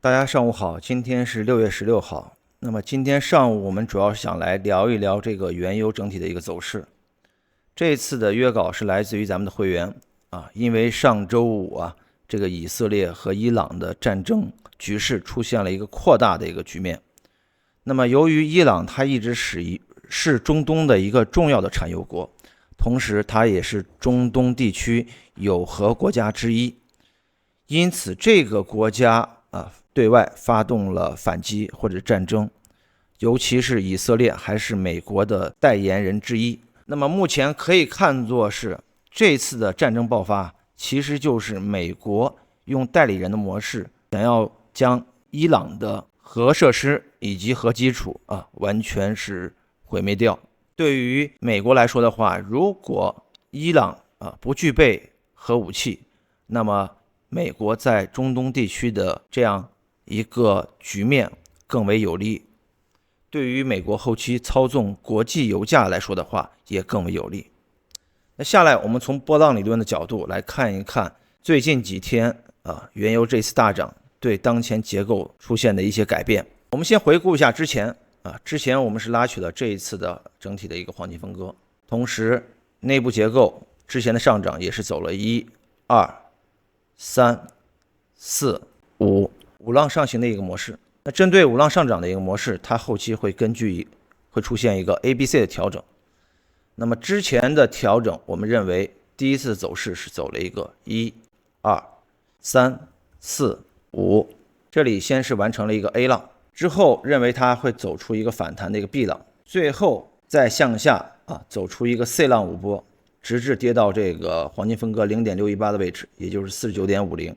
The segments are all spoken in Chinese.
大家上午好，今天是6月16号。那么今天上午我们主要想来聊一聊这个原油整体的一个走势。这次的约稿是来自于咱们的会员因为上周五这个以色列和伊朗的战争局势出现了一个扩大的一个局面。那么由于伊朗它一直是中东的一个重要的产油国，同时它也是中东地区有核国家之一，因此这个国家对外发动了反击或者战争，尤其是以色列还是美国的代言人之一。那么目前可以看作是这次的战争爆发，其实就是美国用代理人的模式，想要将伊朗的核设施以及核基础完全是毁灭掉。对于美国来说的话，如果伊朗不具备核武器，那么美国在中东地区的这样一个局面更为有利，对于美国后期操纵国际油价来说的话也更为有利。那下来我们从波浪理论的角度来看一看最近几天原油这次大涨对当前结构出现的一些改变。我们先回顾一下之前我们是拉取了这一次的整体的一个黄金分割，同时内部结构之前的上涨也是走了1、2、3、4、5浪上行的一个模式。那针对5浪上涨的一个模式，它后期会出现一个 ABC 的调整。那么之前的调整，我们认为第一次走势是走了一个1、2、3、4、5，这里先是完成了一个 A 浪，之后认为它会走出一个反弹的一个 B 浪，最后再向下走出一个 C 浪5波，直至跌到这个黄金分割 0.618 的位置，也就是 49.50。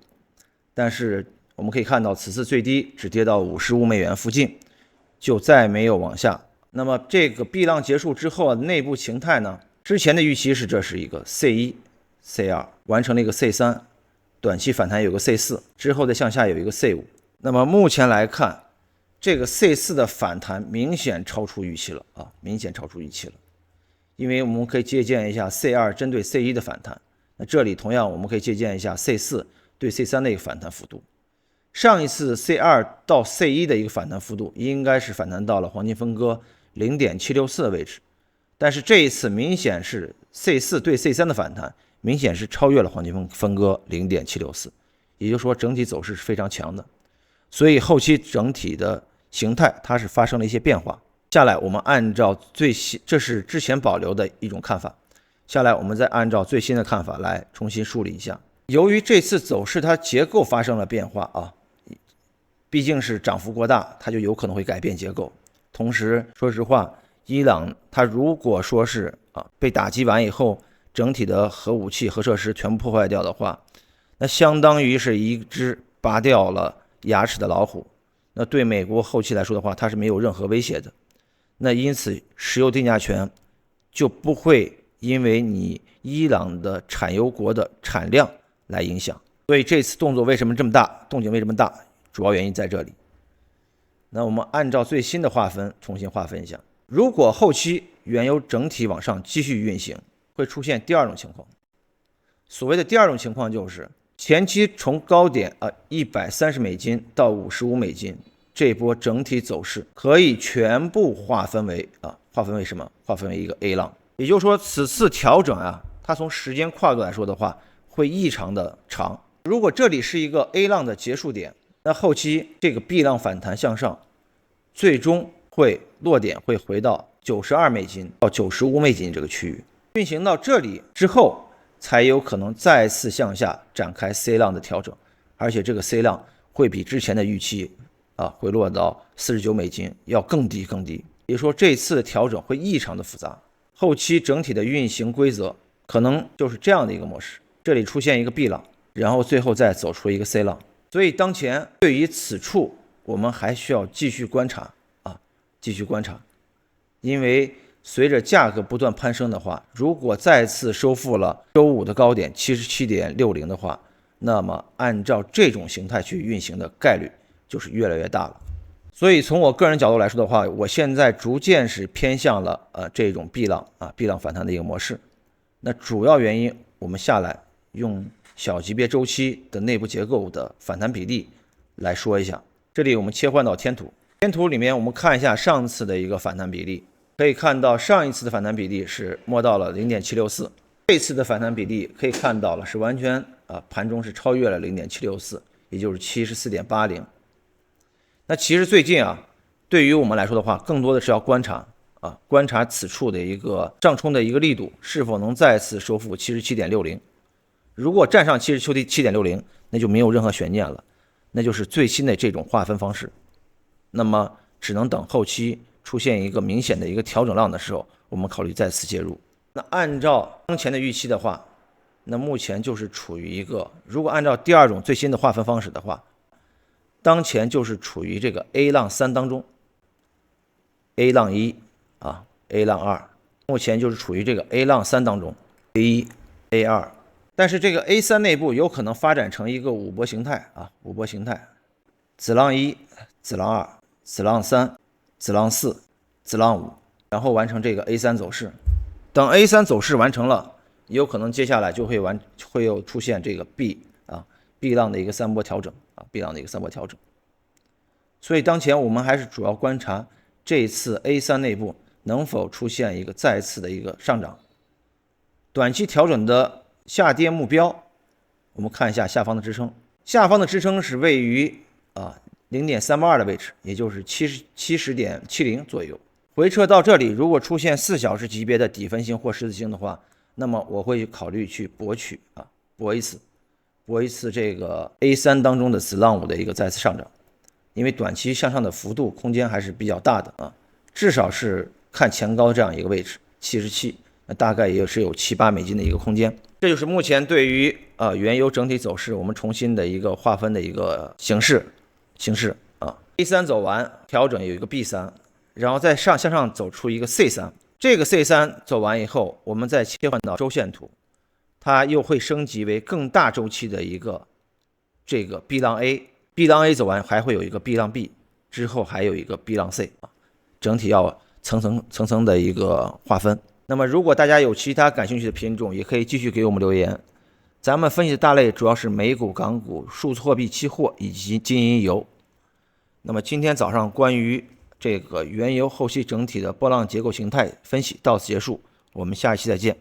但是我们可以看到此次最低只跌到$55附近，就再没有往下。那么这个 B 浪结束之后内部形态呢，之前的预期是这是一个 C1 C2 完成了一个 C3， 短期反弹有个 C4， 之后再向下有一个 C5。 那么目前来看，这个 C4 的反弹明显超出预期了明显超出预期了。因为我们可以借鉴一下 C2 针对 C1 的反弹，那这里同样我们可以借鉴一下 C4 对 C3 的一个反弹幅度。上一次 C2 到 C1 的一个反弹幅度应该是反弹到了黄金分割 0.764 的位置，但是这一次明显是 C4 对 C3 的反弹明显是超越了黄金分割 0.764， 也就是说整体走势是非常强的，所以后期整体的形态它是发生了一些变化。下来我们按照这是之前保留的一种看法，下来我们再按照最新的看法来重新梳理一下。由于这次走势它结构发生了变化毕竟是涨幅过大，它就有可能会改变结构。同时说实话，伊朗它如果说是被打击完以后，整体的核武器核设施全部破坏掉的话，那相当于是一只拔掉了牙齿的老虎，那对美国后期来说的话，它是没有任何威胁的。那因此石油定价权就不会因为你伊朗的产油国的产量来影响。所以这次动作为什么这么大，动静为什么大，主要原因在这里。那我们按照最新的划分重新划分一下，如果后期原油整体往上继续运行，会出现第二种情况。所谓的第二种情况就是前期从高点$130到$55，这一波整体走势可以全部划分为什么？划分为一个 A 浪。也就是说此次调整它从时间跨度来说的话会异常的长。如果这里是一个 A 浪的结束点，那后期这个 B 浪反弹向上，最终会落点会回到$92到$95这个区域，运行到这里之后才有可能再次向下展开 C 浪的调整，而且这个 C 浪会比之前的预期回落到$49要更低更低。也就是说这次的调整会异常的复杂，后期整体的运行规则可能就是这样的一个模式，这里出现一个 B 浪，然后最后再走出一个 C 浪。所以当前对于此处我们还需要继续观察继续观察。因为随着价格不断攀升的话，如果再次收复了周五的高点 77.60 的话，那么按照这种形态去运行的概率就是越来越大了。所以从我个人角度来说的话，我现在逐渐是偏向了这种 B 浪反弹的一个模式。那主要原因我们下来用小级别周期的内部结构的反弹比例来说一下。这里我们切换到天图，天图里面我们看一下上次的一个反弹比例，可以看到上一次的反弹比例是摸到了 0.764， 这次的反弹比例可以看到了是完全盘中是超越了 0.764， 也就是 74.80。 那其实最近对于我们来说的话，更多的是要观察观察此处的一个上冲的一个力度是否能再次收复 77.60。 如果站上 77.60， 那就没有任何悬念了，那就是最新的这种划分方式。那么只能等后期出现一个明显的一个调整浪的时候，我们考虑再次介入。那按照当前的预期的话，那目前就是处于一个，如果按照第二种最新的划分方式的话，当前就是处于这个 A 浪3当中， A 浪1A 浪2，目前就是处于这个 A 浪3当中， A1 A2。 但是这个 A3 内部有可能发展成一个五波形态五波形态，子浪1、子浪2、子浪3、子浪4、子浪5，然后完成这个 A3 走势。等 A3 走势完成了，有可能接下来就会有出现这个 B 浪的一个3波调整B 浪的一个3波调整。所以当前我们还是主要观察这一次 A3 内部能否出现一个再次的一个上涨。短期调整的下跌目标，我们看一下下方的支撑，下方的支撑是位于0.382的位置，也就是 70.70 左右。回撤到这里，如果出现4小时级别的底分型或十字星的话，那么我会考虑去博取博一次这个 A3 当中的子浪5的一个再次上涨。因为短期向上的幅度空间还是比较大的至少是看前高这样一个位置77，那大概也是有7-8美金的一个空间。这就是目前对于原油整体走势我们重新的一个划分的一个形式A3 走完调整有一个 B3， 然后再向上走出一个 C3， 这个 C3 走完以后，我们再切换到周线图，它又会升级为更大周期的一个这个 B 浪 A，B 浪 A 走完还会有一个 B 浪 B， 之后还有一个 B 浪 C， 整体要层层的一个划分。那么如果大家有其他感兴趣的品种，也可以继续给我们留言。咱们分析的大类主要是美股、港股、数字货币、期货以及金银油。那么今天早上关于这个原油后期整体的波浪结构形态分析到此结束，我们下一期再见。